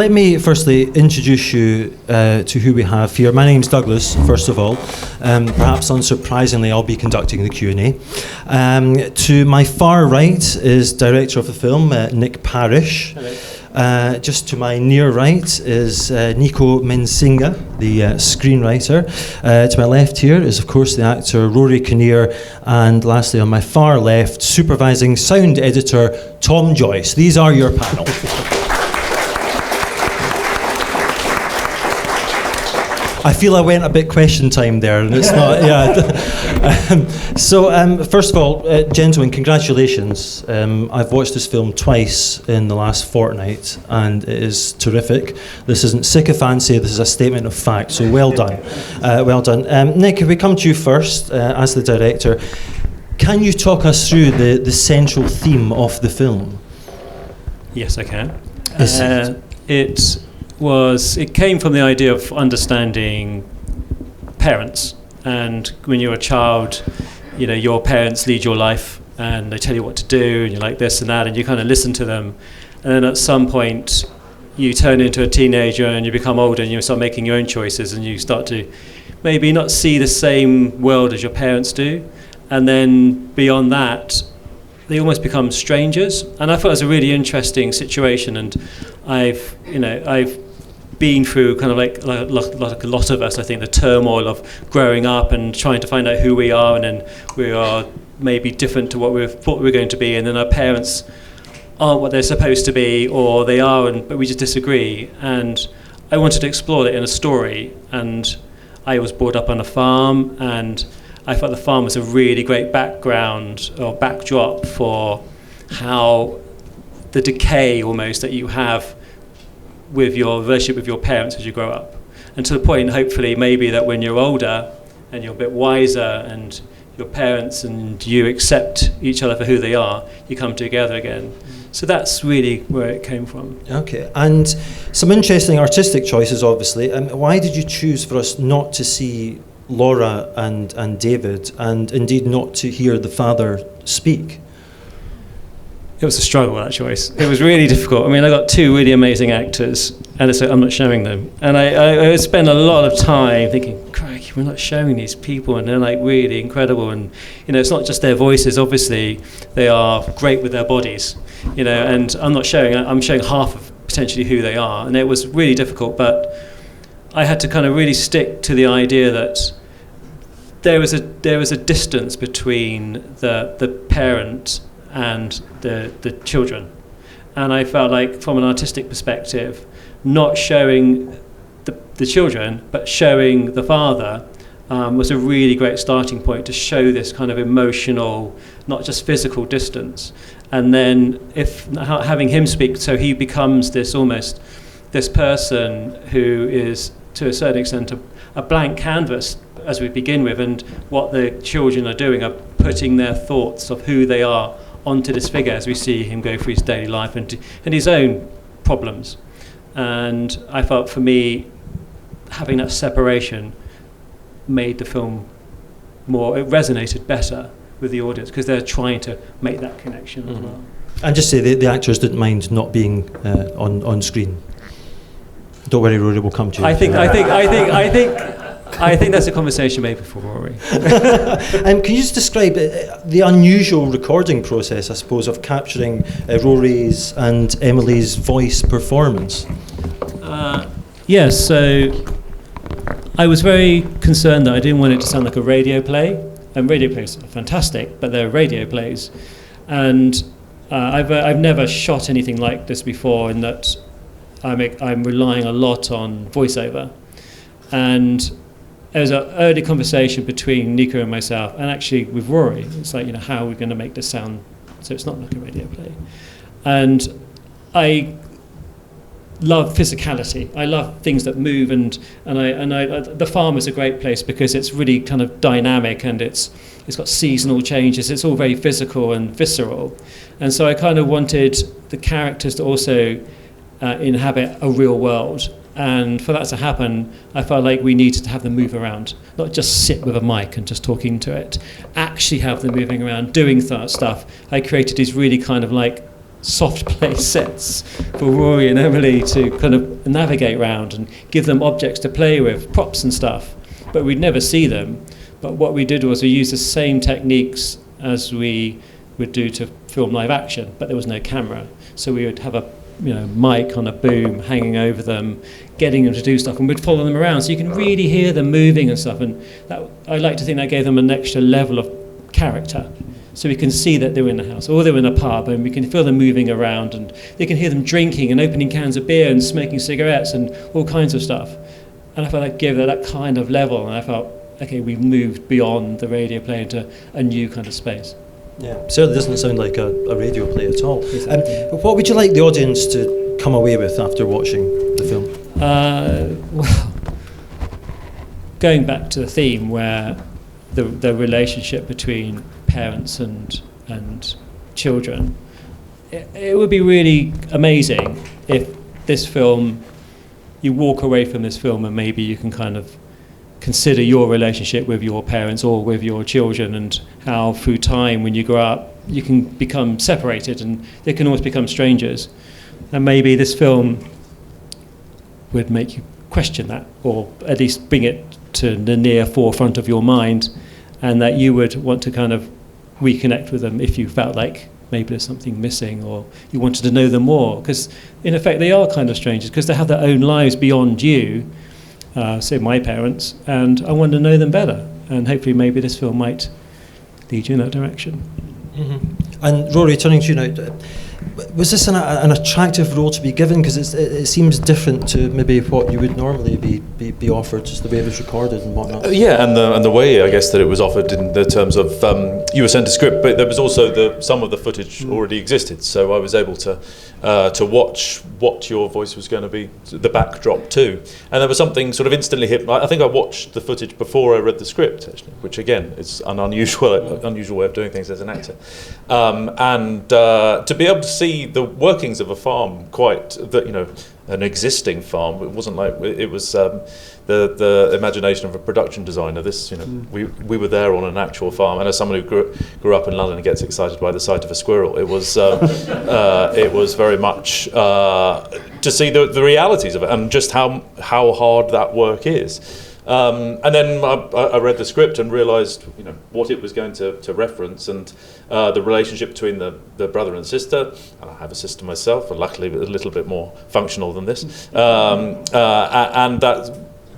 let me firstly introduce you to who we have here. My name's Douglas, first of all. Perhaps unsurprisingly, I'll be conducting the Q&A. To my far right is director of the film, Nick Parish. Hello. Just to my near right is Nico Mensinga, the screenwriter. To my left here is, of course, the actor Rory Kinnear. And lastly, on my far left, Supervising Sound Editor Tom Joyce. These are your panel. I feel I went a bit question time there, and it's not, first of all, gentlemen, congratulations. I've watched this film twice in the last fortnight, and it is terrific. This isn't sycophancy, this is a statement of fact, so well done. Well done. Nick, if we come to you first, as the director, can you talk us through the central theme of the film? Yes, I can. It came from the idea of understanding parents, and when you're a child, you know, your parents lead your life and they tell you what to do and you're like this and that, and you kind of listen to them, and then at some point you turn into a teenager and you become older and you start making your own choices and you start to maybe not see the same world as your parents do, and then beyond that they almost become strangers. And I thought it was a really interesting situation, and I've been through kind of like a lot of us, I think, the turmoil of growing up and trying to find out who we are, and then we are maybe different to what we thought we were going to be, and then our parents aren't what they're supposed to be, or they are, but we just disagree. And I wanted to explore that in a story, and I was brought up on a farm, and I thought the farm was a really great background or backdrop for how the decay almost that you have with your relationship with your parents as you grow up, and to the point, hopefully, maybe that when you're older and you're a bit wiser and your parents and you accept each other for who they are, you come together again. So that's really where it came from. Okay, and some interesting artistic choices, obviously. Why did you choose for us not to see Laura and David, and indeed not to hear the father speak? It was a struggle, that choice. It was really difficult. I mean, I got two really amazing actors, and I'm not showing them. And I spent a lot of time thinking, crikey, we're not showing these people, and they're like really incredible. And, you know, it's not just their voices, obviously. They are great with their bodies, you know, and I'm showing half of potentially who they are. And it was really difficult, but I had to kind of really stick to the idea that there was a distance between the parent and the children, and I felt like from an artistic perspective, not showing the children but showing the father was a really great starting point to show this kind of emotional, not just physical distance. And then having him speak, so he becomes this person who is to a certain extent a blank canvas as we begin with, and what the children are doing are putting their thoughts of who they are onto this figure as we see him go through his daily life and his own problems. And I felt, for me, having that separation made the film it resonated better with the audience, because they're trying to make that connection as well. And just say the actors didn't mind not being on screen. Don't worry, Rory, we'll come to you. I think that's a conversation maybe for Rory. Can you just describe the unusual recording process, I suppose, of capturing Rory's and Emily's voice performance? Yes, so I was very concerned that I didn't want it to sound like a radio play. And radio plays are fantastic, but they're radio plays. And I've never shot anything like this before, in that I'm relying a lot on voiceover. And there was an early conversation between Nico and myself, and actually with Rory. It's like, you know, how are we going to make this sound so it's not like a radio play? And I love physicality. I love things that move, and the farm is a great place because it's really kind of dynamic, and it's got seasonal changes. It's all very physical and visceral, and so I kind of wanted the characters to also inhabit a real world. And for that to happen, I felt like we needed to have them move around, not just sit with a mic and just talk into it, actually have them moving around, doing stuff. I created these really kind of like soft play sets for Rory and Emily to kind of navigate around and give them objects to play with, props and stuff. But we'd never see them. But what we did was we used the same techniques as we would do to film live action, but there was no camera. So we would have a mic on a boom hanging over them, getting them to do stuff, and we'd follow them around. So you can really hear them moving and stuff. And that, I like to think that gave them an extra level of character. So we can see that they were in the house, or they were in a pub, and we can feel them moving around, and they can hear them drinking and opening cans of beer and smoking cigarettes and all kinds of stuff. And I felt like gave that kind of level, and I felt, okay, we've moved beyond the radio play into a new kind of space. Yeah, certainly doesn't sound like a radio play at all. Exactly. But what would you like the audience to come away with after watching the film? Well, going back to the theme where the relationship between parents and children, it would be really amazing if this film, you walk away from this film and maybe you can kind of consider your relationship with your parents or with your children, and how through time when you grow up you can become separated and they can always become strangers. And maybe this film would make you question that, or at least bring it to the near forefront of your mind, and that you would want to kind of reconnect with them if you felt like maybe there's something missing, or you wanted to know them more, because in effect they are kind of strangers because they have their own lives beyond you. Say my parents, and I want to know them better, and hopefully maybe this film might lead you in that direction. Mm-hmm. And Rory, turning to you now, was this an attractive role to be given? Because it seems different to maybe what you would normally be offered, just the way it was recorded and whatnot. Yeah, and the way I guess that it was offered in the terms of you were sent a script, but there was also some of the footage already existed, so I was able to watch what your voice was going to be, the backdrop too, and there was something sort of instantly hit. I think I watched the footage before I read the script, actually, which again is an unusual way of doing things as an actor, and to be able to see the workings of a farm, an existing farm. It wasn't like it was the imagination of a production designer. This, we were there on an actual farm, and as someone who grew up in London and gets excited by the sight of a squirrel, it was very much to see the realities of it and just how hard that work is. And then I read the script and realised, what it was going to reference, and the relationship between the brother and sister. And I have a sister myself, and luckily a little bit more functional than this. And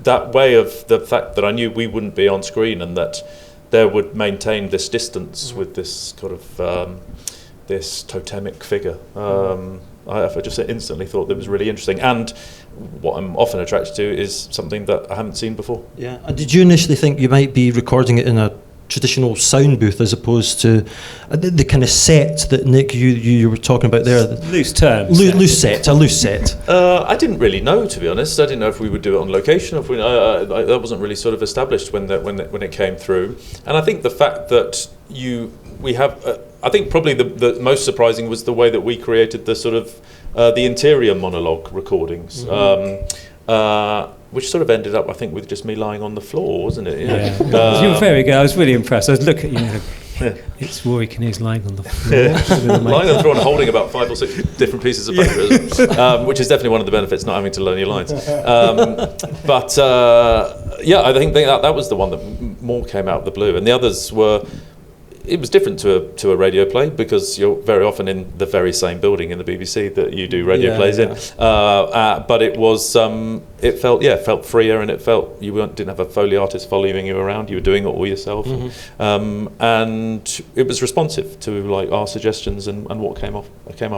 that way of the fact that I knew we wouldn't be on screen, and that there would maintain this distance with this kind of this totemic figure. I just instantly thought that was really interesting, and what I'm often attracted to is something that I haven't seen before. Yeah, and did you initially think you might be recording it in a traditional sound booth as opposed to the kind of set that Nick you were talking about there? Loose terms. Loose set. I didn't really know, to be honest. I didn't know if we would do it on location. If that wasn't really sort of established when it came through. And I think the fact that we have. I think probably the most surprising was the way that we created the sort of the interior monologue recordings. Mm-hmm. Which sort of ended up, I think, with just me lying on the floor, wasn't it? Yeah. You were very good. I was really impressed. I was looking at you. It's Rory Kinnear's lying on the floor. Lying on the floor and holding about 5 or 6 different pieces of paper, which is definitely one of the benefits, not having to learn your lines. But I think that was the one that more came out of the blue, and the others were. It was different to a radio play because you're very often in the very same building in the BBC that you do radio plays in. But it was it felt freer, and it felt you didn't have a Foley artist following you around. You were doing it all yourself, and it was responsive to like our suggestions and what came up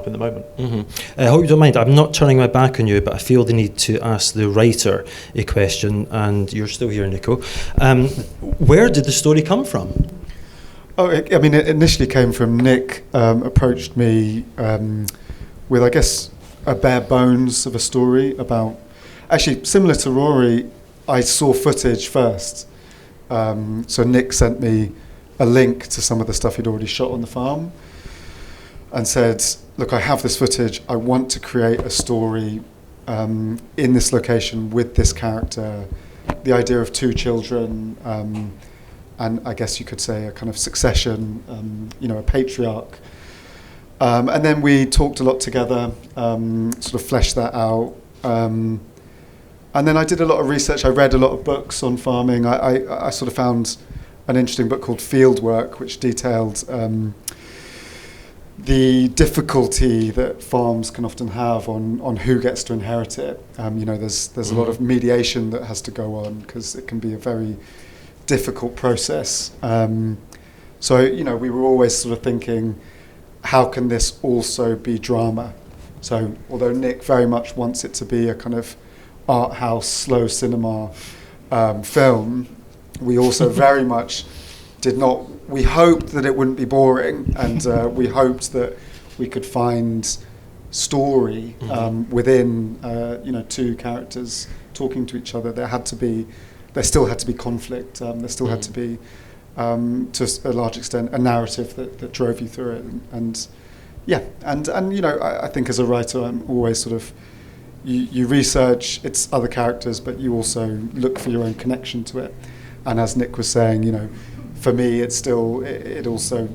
in the moment. Mm-hmm. I hope you don't mind. I'm not turning my back on you, but I feel the need to ask the writer a question, and you're still here, Nico. Where did the story come from? Oh, it initially came from Nick. Approached me with, I guess, a bare bones of a story about. Actually, similar to Rory, I saw footage first. So Nick sent me a link to some of the stuff he'd already shot on the farm, and said, "Look, I have this footage. I want to create a story in this location with this character. The idea of 2 children." And I guess you could say a kind of succession, a patriarch. And then we talked a lot together, sort of fleshed that out. And then I did a lot of research. I read a lot of books on farming. I sort of found an interesting book called Field Work, which detailed the difficulty that farms can often have on who gets to inherit it. There's a lot of mediation that has to go on because it can be a very difficult process. So we were always sort of thinking, how can this also be drama? So although Nick very much wants it to be a kind of art house, slow cinema film, we also very much we hoped that it wouldn't be boring, and we hoped that we could find story within two characters talking to each other. There still had to be conflict. There still had to be, to a large extent, a narrative that drove you through it. And I think as a writer, I'm always sort of, you research its other characters, but you also look for your own connection to it. And as Nick was saying, for me, it also,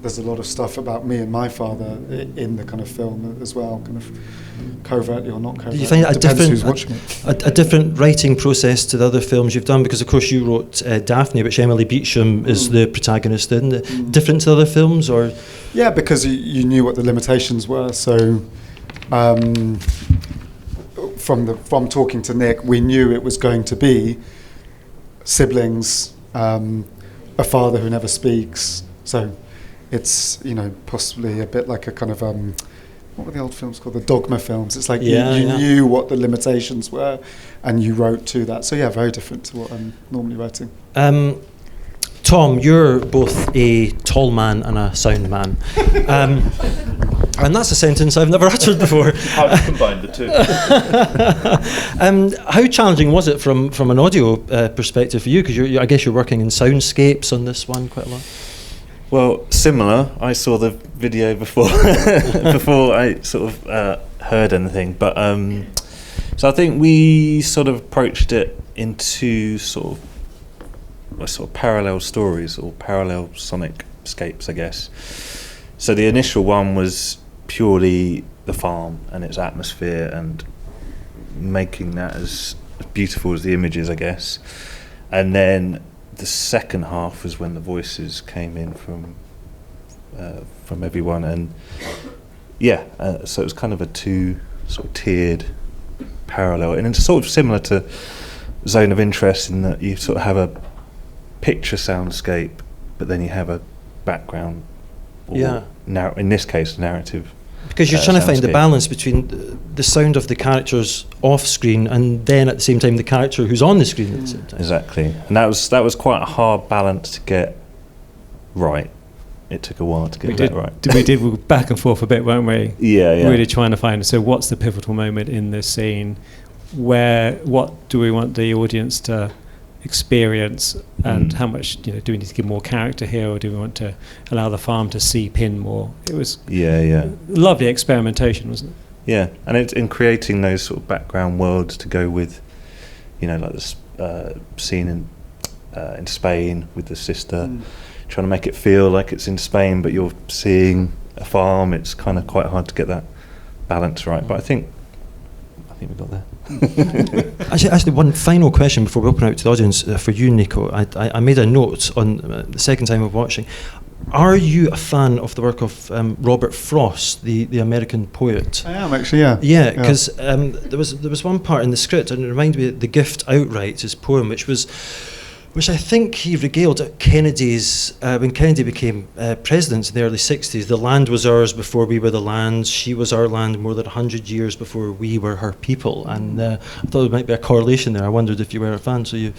there's a lot of stuff about me and my father in the kind of film as well, kind of covertly or not covertly. Do you find it a different writing process to the other films you've done? Because of course you wrote Daphne, which Emily Beecham is the protagonist in. Different to other films, or? Yeah, because you knew what the limitations were. So from talking to Nick, we knew it was going to be siblings, a father who never speaks. So it's possibly a bit like a kind of what were the old films called? The Dogma films. It's like you knew what the limitations were, and you wrote to that. So very different to what I'm normally writing. Tom, you're both a tall man and a sound man. And that's a sentence I've never uttered before. How do you combine the two? How challenging was it from an audio perspective for you? Because I guess you're working in soundscapes on this one quite a lot. Well, similar. I saw the video before I sort of heard anything. But so I think we sort of approached it into sort of parallel stories or parallel sonic scapes, I guess. So the initial one was purely the farm and its atmosphere and making that as beautiful as the images, I guess. And then the second half was when the voices came in from everyone, and so it was kind of a two sort of tiered parallel, and it's sort of similar to Zone of Interest in that you sort of have a picture soundscape, but then you have a background, or in this case, narrative. Because you're trying to find the balance between the sound of the characters off screen and then at the same time the character who's on the screen at the same time. Exactly, and that was quite a hard balance to get right. It took a while to get that right. We did back and forth a bit, weren't we? Yeah. Really trying to find, so what's the pivotal moment in this scene? What do we want the audience to experience, and how much do we need to give more character here, or do we want to allow the farm to seep in more? It was lovely experimentation, wasn't it? Yeah, and it's in creating those sort of background worlds to go with, like this scene in Spain with the sister, trying to make it feel like it's in Spain, but you're seeing a farm. It's kind of quite hard to get that balance right, but I think we got there. Actually, one final question before we open out to the audience for you, Nico. I made a note on the second time of watching. Are you a fan of the work of Robert Frost, the American poet? I am actually, yeah. Yeah, because there was one part in the script, and it reminded me of The Gift Outright, his poem, which I think he regaled at Kennedy's, when Kennedy became president in the early 60s. The land was ours before we were the land. She was our land more than 100 years before we were her people. And I thought there might be a correlation there. I wondered if you were a fan. So you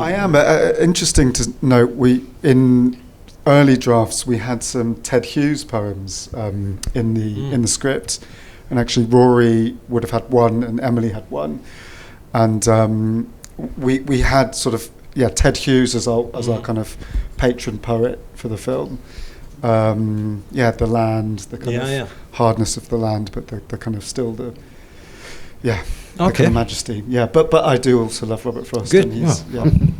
I am. Interesting to note, in early drafts we had some Ted Hughes poems in the script, and actually Rory would have had one and Emily had one, and we had sort of Ted Hughes as our kind of patron poet for the film. The land, the kind of hardness of the land, but the kind of still the kind of majesty. Yeah, but I do also love Robert Frost. Good. And he's,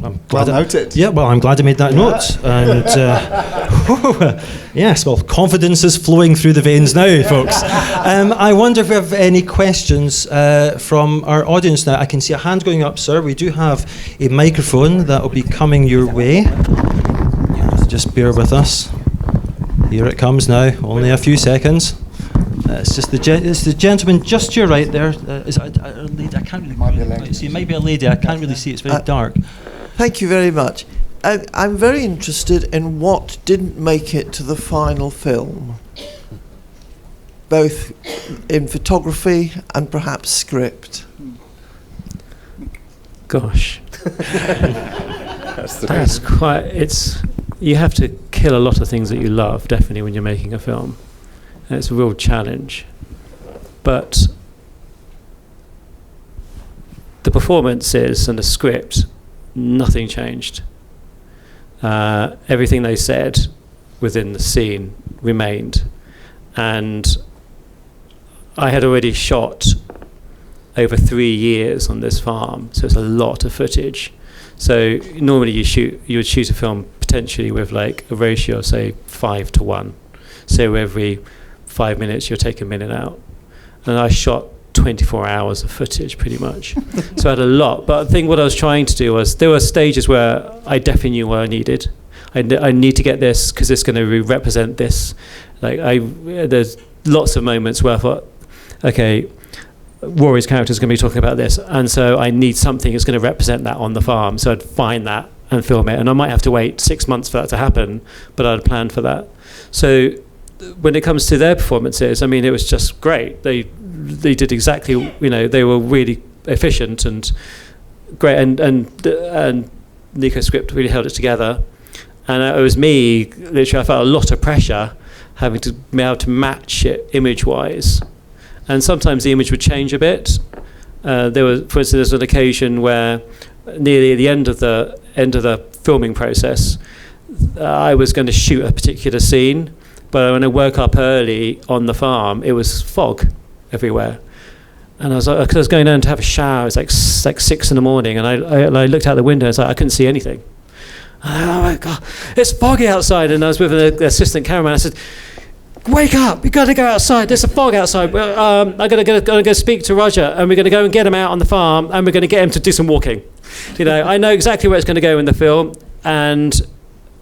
I'm glad Well noted. Yeah, well, I'm glad I made that note. And yes, well, confidence is flowing through the veins now, folks. I wonder if we have any questions from our audience now. I can see a hand going up, sir. We do have a microphone that will be coming your way. Just bear with us. Here it comes now. Only a few seconds. It's just it's the gentleman just to your right there. Is it a lady? I can't really. Might be a lady. See, it might be a lady. I can't really see. It's very dark. Thank you very much. I'm very interested in what didn't make it to the final film, both in photography and perhaps script. Gosh, that's quite. You have to kill a lot of things that you love, definitely, when you're making a film. And it's a real challenge. But the performances and the script, nothing changed. Everything they said within the scene remained. And I had already shot over 3 years on this farm, so it's a lot of footage. So normally you would shoot a film potentially with like a ratio of say 5:1. So every 5 minutes you'll take a minute out. And I shot 24 hours of footage pretty much. So I had a lot. But I think what I was trying to do was, there were stages where I definitely knew what I needed. I need to get this because it's going to represent this. There's lots of moments where I thought, okay, Rory's character is going to be talking about this, and so I need something that's going to represent that on the farm. So I'd find that and film it, and I might have to wait 6 months for that to happen, but I'd planned for that. So when it comes to their performances, I mean, it was just great. They did exactly, they were really efficient and great, and Nico's script really held it together. And it was me, literally, I felt a lot of pressure having to be able to match it image-wise. And sometimes the image would change a bit. For instance, there's an occasion where nearly at the end of the filming process, I was going to shoot a particular scene, but when I woke up early on the farm, it was fog everywhere. And I was going down to have a shower. It was like 6 in the morning, and I looked out the window and I couldn't see anything. Oh my God, it's foggy outside. And I was with an assistant cameraman. I said, wake up, you've got to go outside, there's a fog outside. I'm going to go speak to Roger, and we're going to go and get him out on the farm, and we're going to get him to do some walking. I know exactly where it's going to go in the film, and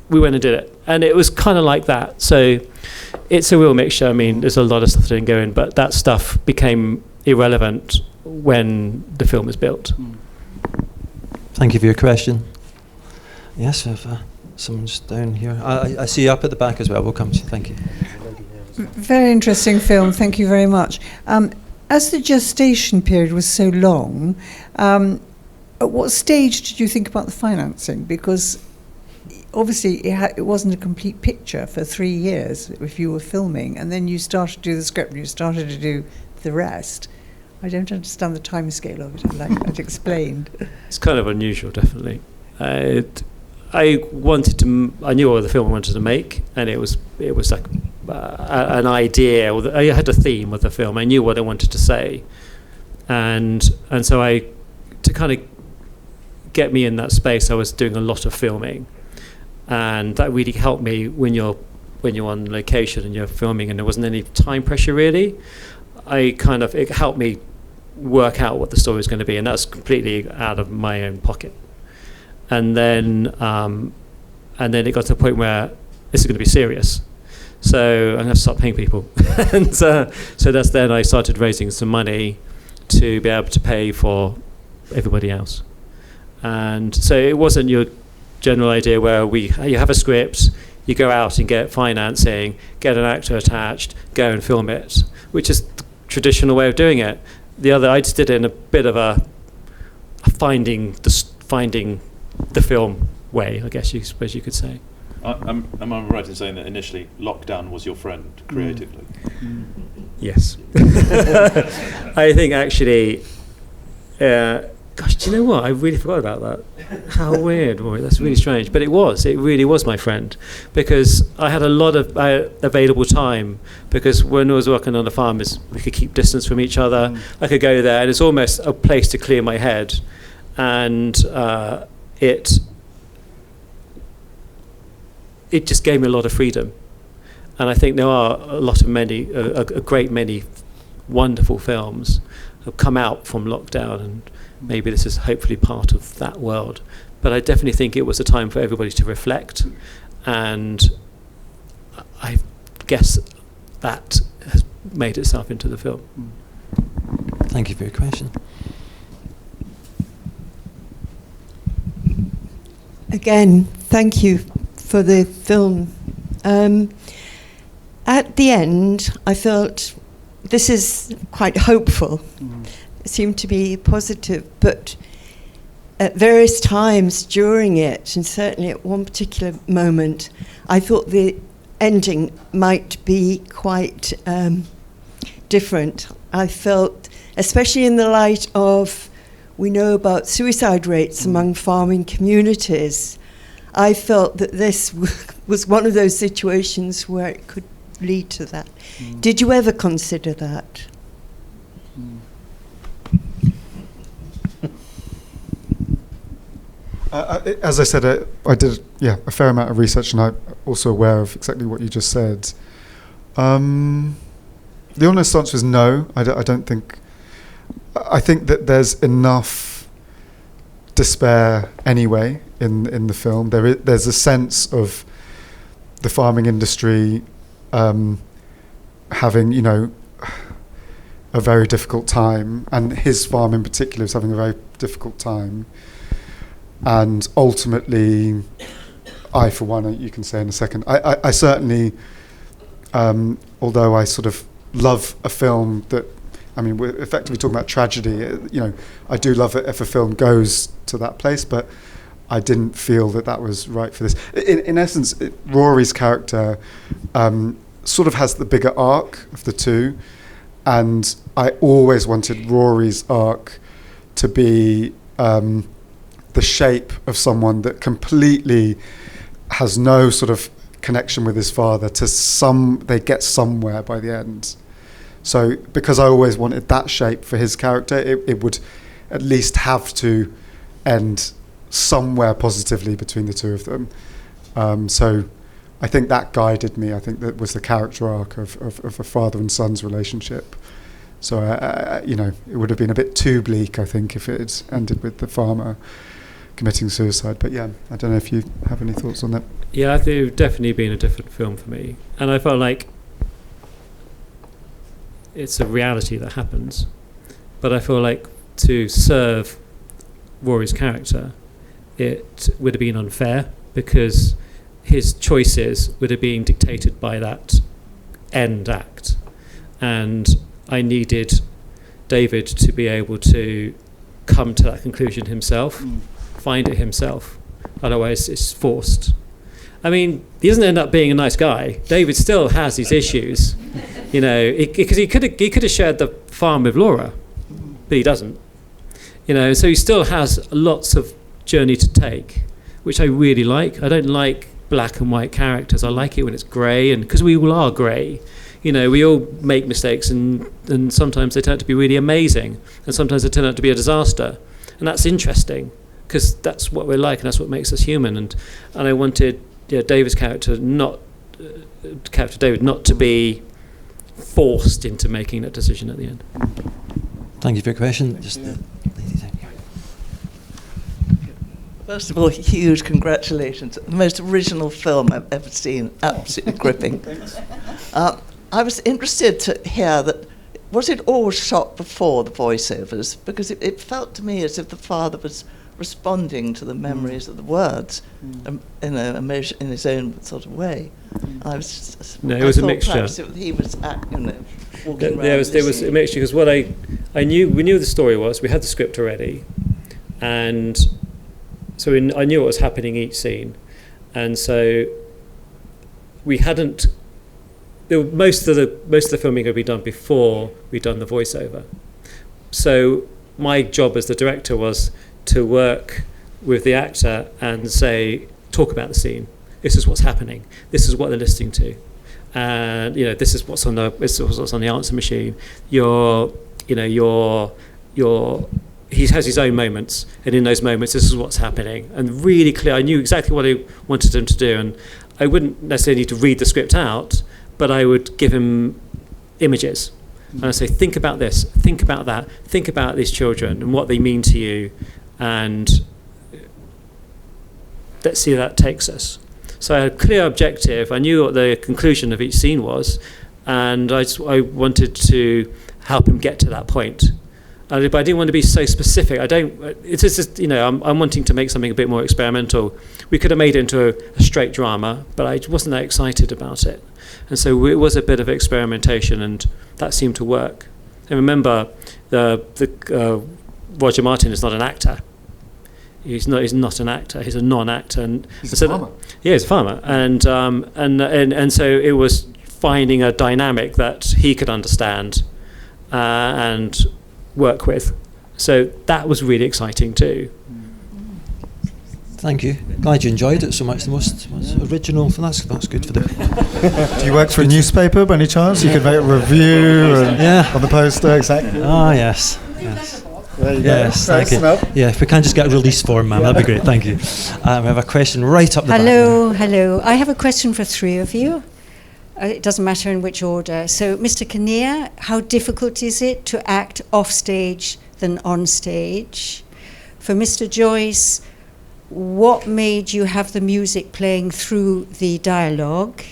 we went and did it. And it was kind of like that. So it's a real mixture. I mean, there's a lot of stuff that didn't go in, but that stuff became irrelevant when the film was built. Thank you for your question. Yes, if someone's down here. I see you up at the back as well. We'll come to you. Thank you. Very interesting film. Thank you very much. As the gestation period was so long, at what stage did you think about the financing? Because obviously it wasn't a complete picture for 3 years if you were filming, and then you started to do the script and you started to do the rest. I don't understand the time scale of it. I'd like that explained. It's kind of unusual, definitely. I knew what the film I wanted to make, and it was like an idea. I had a theme of the film. I knew what I wanted to say, and so to kind of get me in that space, I was doing a lot of filming, and that really helped me when you're on location and you're filming, and there wasn't any time pressure really. It helped me work out what the story was going to be, and that's completely out of my own pocket. And then it got to the point where this is going to be serious. So I'm going to start paying people. And so that's then I started raising some money to be able to pay for everybody else. And so it wasn't your general idea where you have a script, you go out and get financing, get an actor attached, go and film it, which is the traditional way of doing it. I just did it in a bit of a finding the film way, I guess you could say. Am I right in saying that initially lockdown was your friend creatively? Yes. I think actually, gosh, do you know what? I really forgot about that. How weird, Rory. That's really strange. But it really was my friend, because I had a lot of available time, because when I was working on the farm, we could keep distance from each other. I could go there, and it's almost a place to clear my head. And it just gave me a lot of freedom. And I think there are a great many wonderful films have come out from lockdown, and maybe this is hopefully part of that world. But I definitely think it was a time for everybody to reflect, and I guess that has made itself into the film. Thank you for your question. Again, thank you for the film. At the end, I felt this is quite hopeful. It seemed to be positive, but at various times during it, and certainly at one particular moment, I thought the ending might be quite different. I felt, especially in the light of, we know about suicide rates among farming communities, I felt that this was one of those situations where it could lead to that. Did you ever consider that? As I said, I did a fair amount of research, and I'm also aware of exactly what you just said. The honest answer is no. I don't think. I think that there's enough despair anyway in the film. There's a sense of the farming industry having, a very difficult time, and his farm in particular is having a very difficult time. And ultimately, I, for one, you can say in a second, I certainly, although I sort of love a film that, we're effectively talking about tragedy, I do love it if a film goes to that place, but I didn't feel that was right for this. In essence, Rory's character sort of has the bigger arc of the two, and I always wanted Rory's arc to be the shape of someone that completely has no sort of connection with his father they get somewhere by the end. So because I always wanted that shape for his character, it would at least have to end somewhere positively between the two of them. So I think that guided me. I think that was the character arc of a father and son's relationship. So, it would have been a bit too bleak, I think, if it had ended with the farmer committing suicide. But yeah, I don't know if you have any thoughts on that. Yeah, I think it would definitely been a different film for me. And I felt like it's a reality that happens. But I feel like to serve Rory's character, it would have been unfair, because his choices would have been dictated by that end act. And I needed David to be able to come to that conclusion himself, find it himself. Otherwise, it's forced. He doesn't end up being a nice guy. David still has his issues, because he could have shared the farm with Laura, but he doesn't. So he still has lots of journey to take, which I really like. I don't like black and white characters. I like it when it's grey, and because we all are grey. We all make mistakes, and sometimes they turn out to be really amazing, and sometimes they turn out to be a disaster. And that's interesting, because that's what we're like, and that's what makes us human. And I wanted David's character not to be forced into making that decision at the end. Thank you for your question. First of all, huge congratulations. The most original film I've ever seen. Absolutely gripping. I was interested to hear that, was it all shot before the voiceovers? Because it felt to me as if the father was responding to the memories of the words in his own sort of way. I was it was a mixture. He was walking around. There was a mixture, because what we knew the story was, we had the script already, and so I knew what was happening each scene, and so we hadn't. Most of the filming had been done before we'd done the voiceover. So my job as the director was to work with the actor and talk about the scene. This is what's happening. This is what they're listening to, and this is what's on the answer machine. He has his own moments, and in those moments, this is what's happening. And really clear. I knew exactly what I wanted him to do, and I wouldn't necessarily need to read the script out, but I would give him images. And I'd say, think about this, think about that, think about these children and what they mean to you, and let's see where that takes us. So I had a clear objective. I knew what the conclusion of each scene was, and I wanted to help him get to that point. But I didn't want to be so specific. It's just, I'm wanting to make something a bit more experimental. We could have made it into a straight drama, but I wasn't that excited about it. And so it was a bit of experimentation, and that seemed to work. And remember, Roger Martin is not an actor. He's not an actor. He's a non-actor. And he's a farmer. Yeah, he's a farmer. And so it was finding a dynamic that he could understand and work with. So that was really exciting too. Thank you. Glad you enjoyed it so much. The most original. That's good for the. Do you work for a newspaper by any chance? You could make a review on the poster, exactly. Ah, yes. There you go. Thank you. Yeah, if we can just get a release form, ma'am, that'd be great. Thank you. We have a question right up the back. Hello. I have a question for three of you. It doesn't matter in which order. So, Mr. Kinnear, how difficult is it to act off stage than on stage? For Mr. Joyce, what made you have the music playing through the dialogue?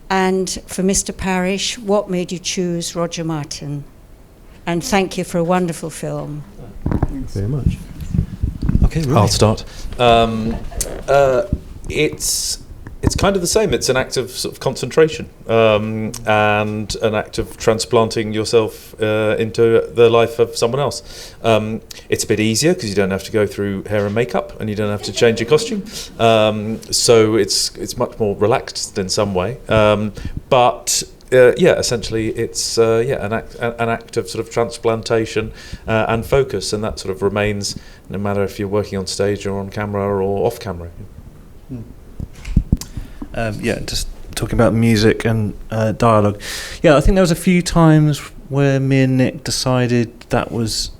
And for Mr. Parish, what made you choose Roger Martin? And thank you for a wonderful film. Thanks very much. Okay, Rory. I'll start. It's kind of the same. It's an act of sort of concentration and an act of transplanting yourself into the life of someone else. It's a bit easier because you don't have to go through hair and makeup and you don't have to change your costume. So it's much more relaxed in some way. But essentially it's an act of sort of transplantation and focus, and that sort of remains no matter if you're working on stage or on camera or off camera. Just talking about music and dialogue. Yeah, I think there was a few times where me and Nick decided that was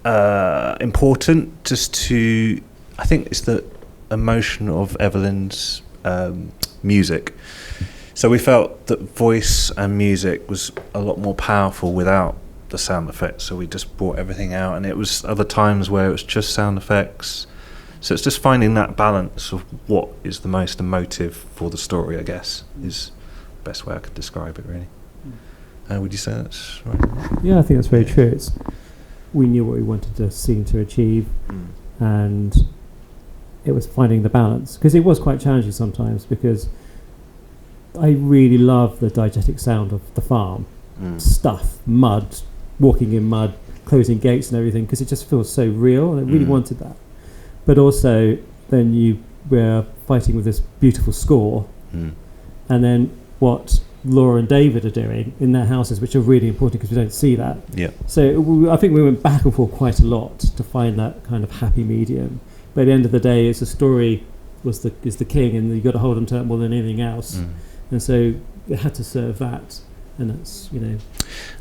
important, just to, I think it's the emotion of Evelyn's music. So we felt that voice and music was a lot more powerful without the sound effects. So we just brought everything out, and it was other times where it was just sound effects. So it's just finding that balance of what is the most emotive for the story, I guess, is the best way I could describe it, really. Would you say that's right? Yeah, I think that's very true. We knew what we wanted the scene to achieve, and it was finding the balance. Because it was quite challenging sometimes, because I really love the diegetic sound of the farm. Stuff, mud, walking in mud, closing gates and everything, because it just feels so real, and I really wanted that. But also, then you were fighting with this beautiful score, and then what Laura and David are doing in their houses, which are really important because we don't see that. Yeah. So I think we went back and forth quite a lot to find that kind of happy medium. But at the end of the day, it's a story is the king, and you've got to hold him to that more than anything else. And so it had to serve that, and it's And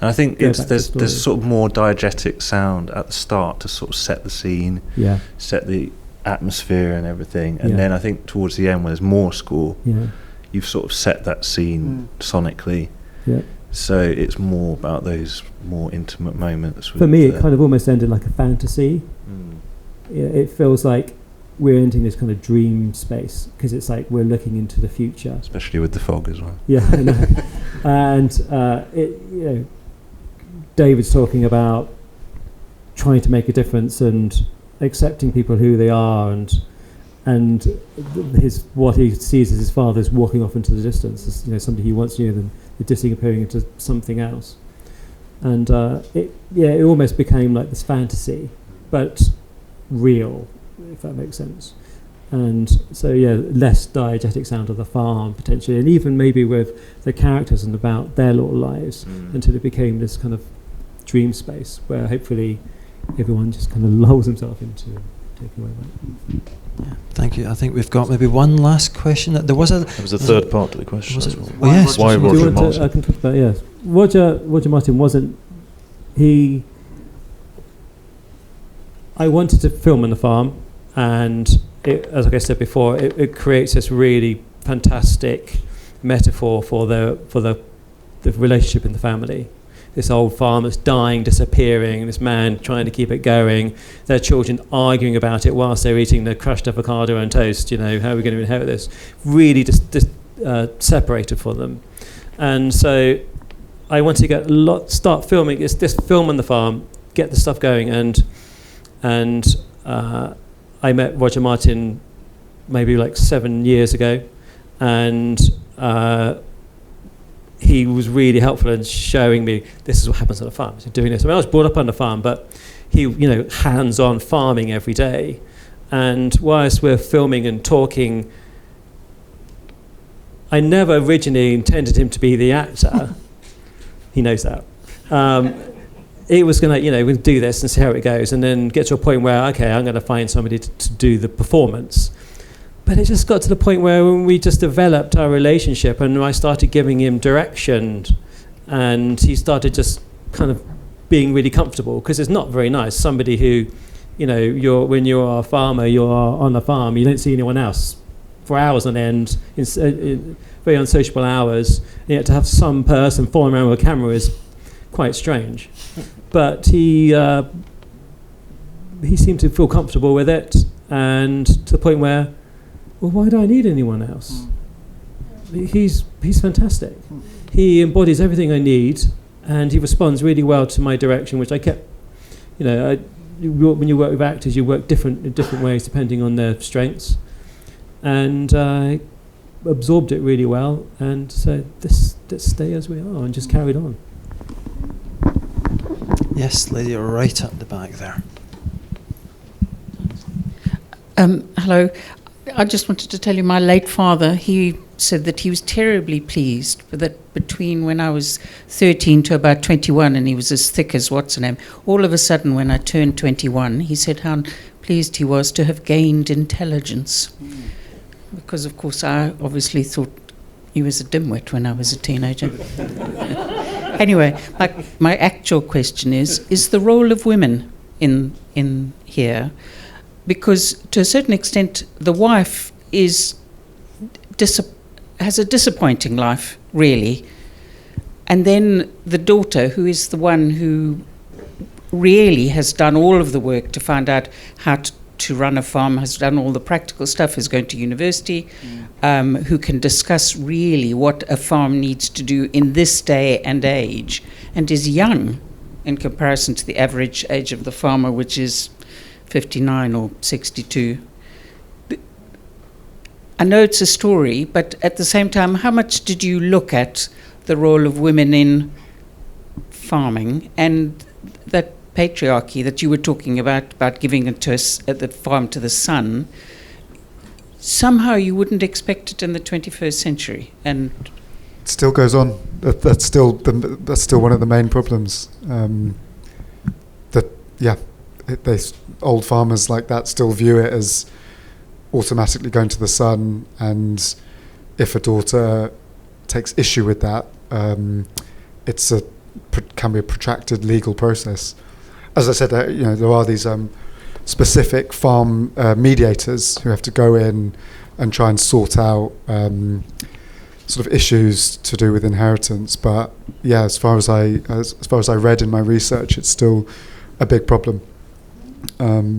I think there's sort of more diegetic sound at the start to sort of set the scene, set the atmosphere and everything, and then I think towards the end when there's more score, you've sort of set that scene sonically. So it's more about those more intimate moments. For me, it kind of almost ended like a fantasy. It feels like we're entering this kind of dream space, because it's like we're looking into the future, especially with the fog as well. Yeah, I know. And David's talking about trying to make a difference and accepting people who they are, and what he sees as his father's walking off into the distance, as, somebody he once knew, and then disappearing into something else. And it almost became like this fantasy, but real, if that makes sense. And so less diegetic sound of the farm potentially, and even maybe with the characters and about their little lives, until it became this kind of dream space where hopefully everyone just kind of lulls himself into taking away that. Thank you. I think we've got maybe one last question. There was a third part to the question. Yes. Why Roger Martin? I can talk about yes. Roger Martin wasn't. I wanted to film on the farm, and as I said before, it creates this really fantastic metaphor for the relationship in the family. This old farm that's dying, disappearing, this man trying to keep it going, their children arguing about it whilst they're eating the crushed avocado and toast, how are we going to inherit this? Really just separated for them. And so I wanted to start filming, this film on the farm, get the stuff going, and I met Roger Martin maybe like 7 years ago, and he was really helpful in showing me this is what happens on a farm. So doing this. I was brought up on a farm, but he, hands-on farming every day. And whilst we're filming and talking, I never originally intended him to be the actor. He knows that. It was going to, we'll do this and see how it goes, and then get to a point where, okay, I'm going to find somebody to do the performance. But it just got to the point where when we just developed our relationship and I started giving him direction and he started just kind of being really comfortable, because it's not very nice. Somebody who, when you're a farmer, you're on a farm, you don't see anyone else for hours on end, in very unsociable hours, and yet to have some person following around with a camera is quite strange. But he seemed to feel comfortable with it, and to the point where, well, why do I need anyone else? He's fantastic. He embodies everything I need, and he responds really well to my direction, which I kept. When you work with actors, you work in different ways depending on their strengths, and I absorbed it really well, and said, let's stay as we are, and just carried on. Yes, lady right at the back there. Hello. I just wanted to tell you, my late father, he said that he was terribly pleased that between when I was 13 to about 21, and he was as thick as what's her name, all of a sudden when I turned 21, he said how pleased he was to have gained intelligence. Because, of course, I obviously thought he was a dimwit when I was a teenager. Anyway, my actual question is the role of women in here? Because to a certain extent, the wife has a disappointing life, really. And then the daughter, who is the one who really has done all of the work to find out how to run a farm, has done all the practical stuff, is going to university, who can discuss really what a farm needs to do in this day and age, and is young in comparison to the average age of the farmer, which is 59 or 62. I know it's a story, but at the same time, how much did you look at the role of women in farming and that patriarchy that you were talking about giving it to us at the farm to the son? Somehow you wouldn't expect it in the 21st century, and it still goes on. That's still one of the main problems. Old farmers like that still view it as automatically going to the son, and if a daughter takes issue with that, can be a protracted legal process. As I said, there are these specific farm mediators who have to go in and try and sort out sort of issues to do with inheritance. But yeah, as far as I read in my research, it's still a big problem. I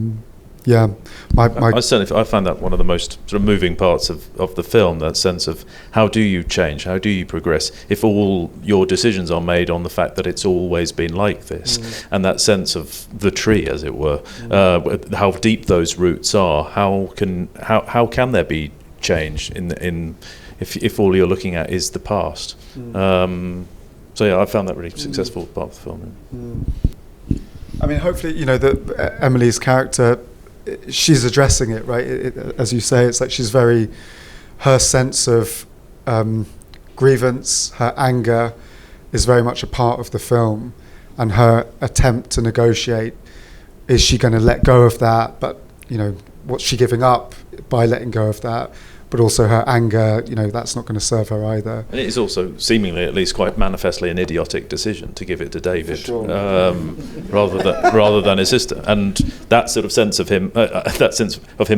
found that one of the most sort of moving parts of the film, that sense of how do you change, how do you progress if all your decisions are made on the fact that it's always been like this, and that sense of the tree, as it were, how deep those roots are, how can there be change in if all you're looking at is the past. I found that really successful part of the film. I mean, hopefully, that Emily's character, she's addressing it, right? As you say, it's like her sense of grievance, her anger is very much a part of the film, and her attempt to negotiate, is she going to let go of that? But, what's she giving up by letting go of that? But also her anger, that's not going to serve her either. And it is also seemingly, at least quite manifestly, an idiotic decision to give it to David, rather than his sister. And that sort of sense of him,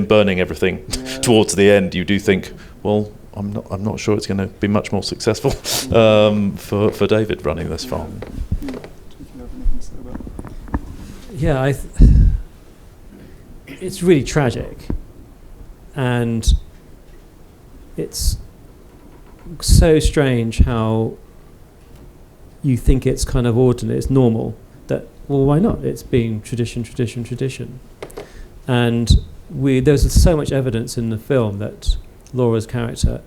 burning everything towards the end, you do think, well, I'm not sure it's going to be much more successful for David running this farm. Yeah, it's really tragic, and it's so strange how you think it's kind of ordinary, it's normal, that, well, why not? It's been tradition. And there's so much evidence in the film that Laura's character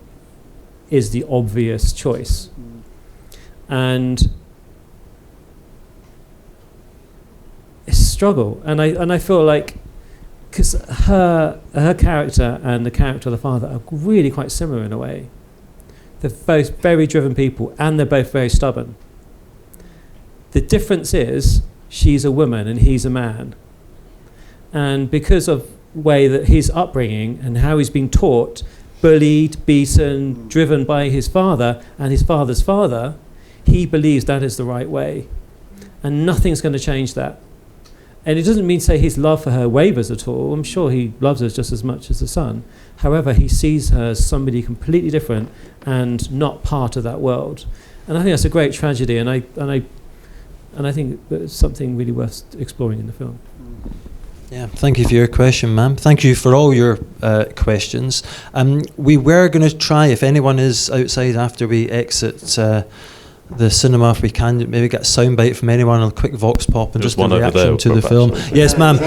is the obvious choice. And it's a struggle. And I feel like, because her character and the character of the father are really quite similar in a way. They're both very driven people, and they're both very stubborn. The difference is she's a woman and he's a man. And because of the way that his upbringing and how he's been taught, bullied, beaten, driven by his father and his father's father, he believes that is the right way. And nothing's going to change that. And it doesn't mean to say his love for her wavers at all. I'm sure he loves her just as much as the son. However, he sees her as somebody completely different and not part of that world. And I think that's a great tragedy, and I think it's something really worth exploring in the film. Yeah, thank you for your question, ma'am. Thank you for all your questions. We were going to try, if anyone is outside after we exit the cinema, if we can, maybe get a soundbite from anyone, a quick vox pop, and There's just a reaction to the film. Actually. Yes, ma'am.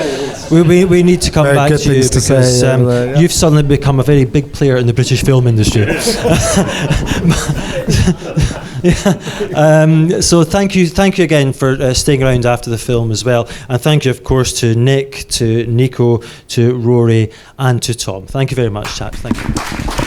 We need to come Very back good to you things to because say, yeah. you've suddenly become a very big player in the British film industry. So thank you again for staying around after the film as well, and thank you of course to Nick, to Nico, to Rory and to Tom. Thank you very much, chaps. Thank you.